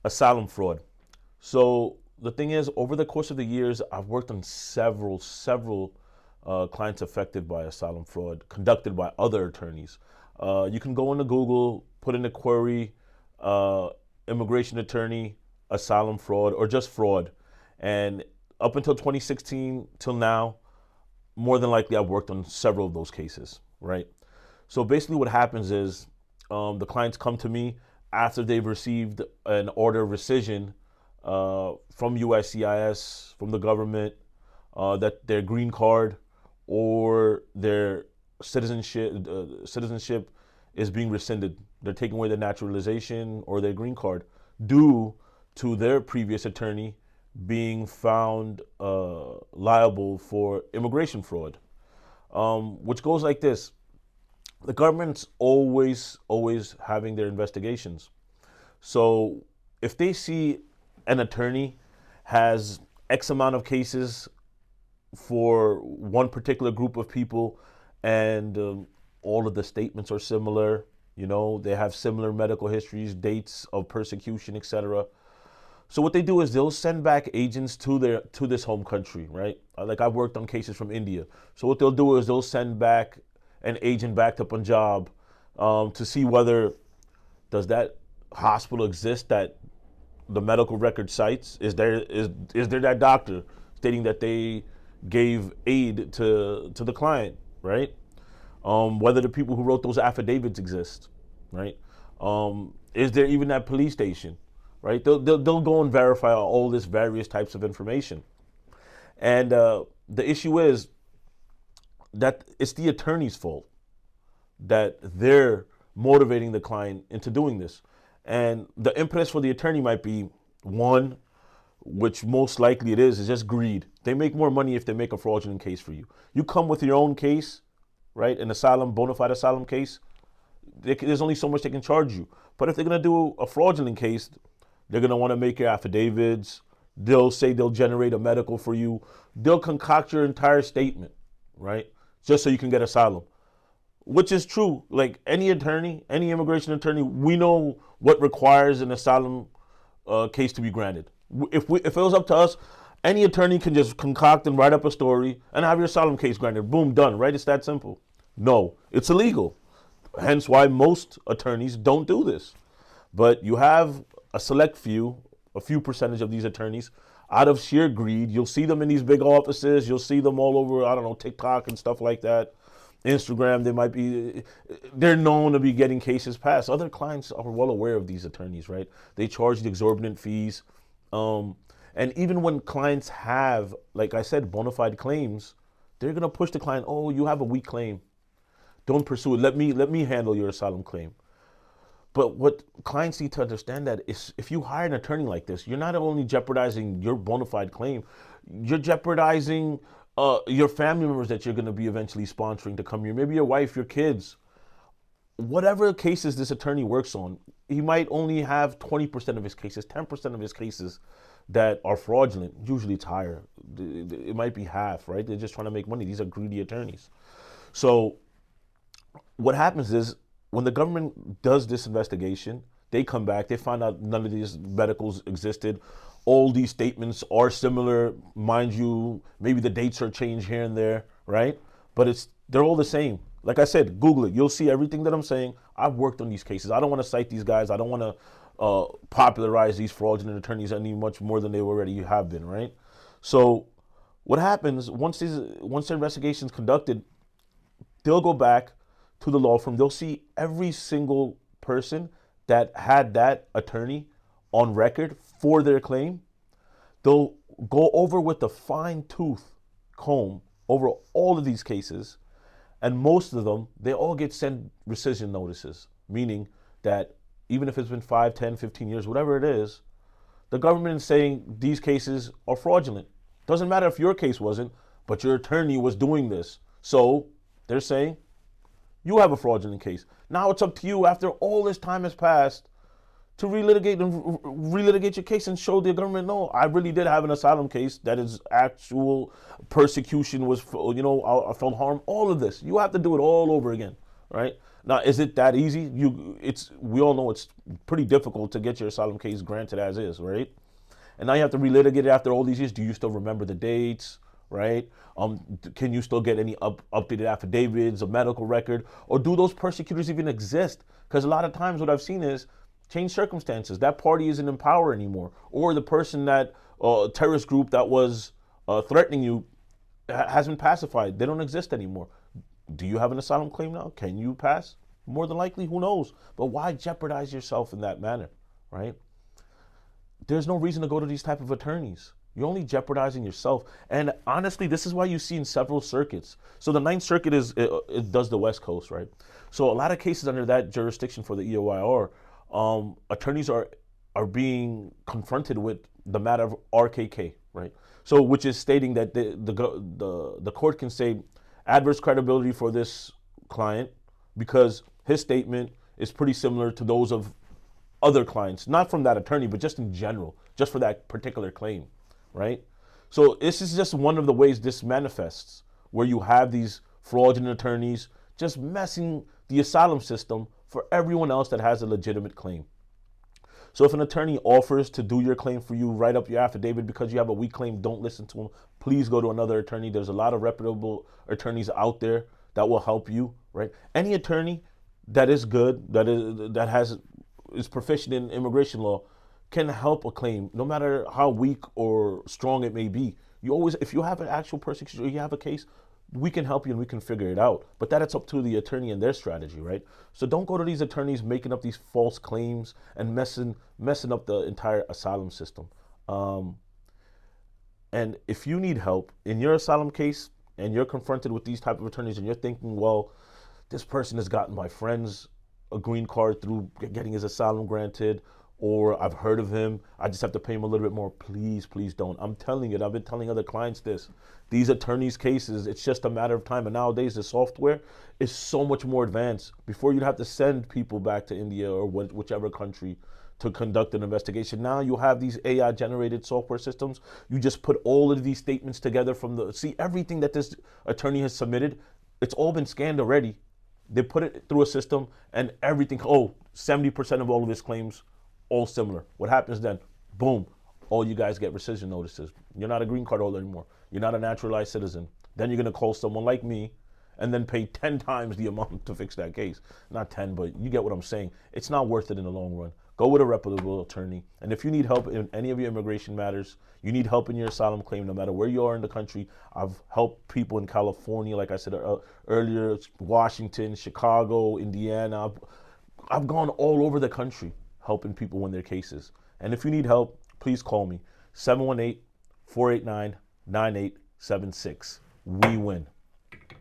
Asylum fraud. So the thing is, over the course of the years, I've worked on several clients affected by asylum fraud conducted by other attorneys. You can go into Google, put in a query, uh, immigration attorney, asylum fraud, or just fraud. And up until 2016 till now, more than likely I've worked on several of those cases, right? So basically, what happens is the clients come to me after they've received an order of rescission from USCIS, from the government, that their green card or their citizenship is being rescinded. They're taking away their naturalization or their green card due to their previous attorney being found liable for immigration fraud, which goes like this. The government's always having their investigations. So if they see an attorney has X amount of cases for one particular group of people, and all of the statements are similar, they have similar medical histories, dates of persecution, etc. So what they do is they'll send back agents to this home country, right? Like I've worked on cases from India. So what they'll do is they'll send back an agent back to Punjab to see whether does that hospital exist that the medical record cites. Is there that doctor stating that they gave aid to the client, right? Whether the people who wrote those affidavits exist, right? Is there even that police station, right? They'll go and verify all this various types of information. And the issue is that it's the attorney's fault that they're motivating the client into doing this. And the impetus for the attorney might be one, which most likely it is just greed. They make more money if they make a fraudulent case for you. You come with your own case, right? An asylum, bona fide asylum case, there's only so much they can charge you. But if they're going to do a fraudulent case, they're going to want to make your affidavits. They'll say they'll generate a medical for you. They'll concoct your entire statement, right? Just so you can get asylum, which is true. Like any attorney, any immigration attorney, we know what requires an asylum case to be granted. If it was up to us, any attorney can just concoct and write up a story and have your asylum case granted. Boom, done, right? It's that simple. No, it's illegal. Hence why most attorneys don't do this. But you have a few percentage of these attorneys, out of sheer greed. You'll see them in these big offices. You'll see them all over, I don't know, TikTok and stuff like that. Instagram, they're known to be getting cases passed. Other clients are well aware of these attorneys, right? They charge the exorbitant fees. And even when clients have, like I said, bona fide claims, they're gonna push the client, oh, you have a weak claim. Don't pursue it. Let me handle your asylum claim. But what clients need to understand that is if you hire an attorney like this, you're not only jeopardizing your bona fide claim, you're jeopardizing your family members that you're going to be eventually sponsoring to come here. Maybe your wife, your kids. Whatever cases this attorney works on, he might only have 20% of his cases, 10% of his cases that are fraudulent. Usually it's higher. It might be half, right? They're just trying to make money. These are greedy attorneys. So what happens is when the government does this investigation, they come back, they find out none of these medicals existed. All these statements are similar, mind you, maybe the dates are changed here and there, right? But they're all the same. Like I said, Google it. You'll see everything that I'm saying. I've worked on these cases. I don't want to cite these guys. I don't want to popularize these fraudulent attorneys any much more than they already have been, right? So what happens once the investigation's conducted, they'll go back to the law firm. They'll see every single person that had that attorney on record for their claim. They'll go over with a fine tooth comb over all of these cases, and most of them, they all get sent rescission notices, meaning that even if it's been 5, 10, 15 years, whatever it is, the government is saying these cases are fraudulent. Doesn't matter if your case wasn't, but your attorney was doing this. So they're saying you have a fraudulent case. Now it's up to you, after all this time has passed, to relitigate your case and show the government, no, I really did have an asylum case that is actual persecution was, I felt harm, all of this. You have to do it all over again, right? Now, is it that easy? We all know it's pretty difficult to get your asylum case granted as is, right? And now you have to relitigate it after all these years. Do you still remember the dates, right? Can you still get any updated affidavits, a medical record, or do those persecutors even exist? Because a lot of times what I've seen is change circumstances. That party isn't in power anymore, or the person that terrorist group that was threatening you has been pacified. They don't exist anymore. Do you have an asylum claim now? Can you pass? More than likely, who knows? But why jeopardize yourself in that manner, right? There's no reason to go to these type of attorneys. You're only jeopardizing yourself. And honestly, this is why you see in several circuits. So the Ninth Circuit it does the West Coast, right? So a lot of cases under that jurisdiction for the EOIR, attorneys are being confronted with the matter of RKK, right? So which is stating that the court can say adverse credibility for this client because his statement is pretty similar to those of other clients, not from that attorney, but just in general, just for that particular claim, right? So this is just one of the ways this manifests, where you have these fraudulent attorneys just messing the asylum system for everyone else that has a legitimate claim. So if an attorney offers to do your claim for you, write up your affidavit because you have a weak claim, don't listen to him. Please go to another attorney. There's a lot of reputable attorneys out there that will help you, right? Any attorney that is good, that is proficient in immigration law, can help a claim, no matter how weak or strong it may be. You always, if you have an actual persecution or you have a case, we can help you and we can figure it out. But that it's up to the attorney and their strategy, right? So don't go to these attorneys making up these false claims and messing up the entire asylum system. And if you need help in your asylum case and you're confronted with these type of attorneys and you're thinking, well, this person has gotten my friends a green card through getting his asylum granted, or I've heard of him, I just have to pay him a little bit more. Please, please don't. I'm telling you, I've been telling other clients this. These attorneys' cases, it's just a matter of time. And nowadays, the software is so much more advanced. Before, you'd have to send people back to India or whichever country to conduct an investigation. Now you have these AI-generated software systems. You just put all of these statements together see everything that this attorney has submitted, it's all been scanned already. They put it through a system and everything, 70% of all of his claims, all similar. What happens then? Boom, all you guys get rescission notices. You're not a green card holder anymore. You're not a naturalized citizen. Then you're gonna call someone like me and then pay 10 times the amount to fix that case. Not 10, but you get what I'm saying. It's not worth it in the long run. Go with a reputable attorney. And if you need help in any of your immigration matters, you need help in your asylum claim, no matter where you are in the country. I've helped people in California, like I said earlier, Washington, Chicago, Indiana. I've gone all over the country helping people win their cases. And if you need help, please call me, 718-489-9876. We win.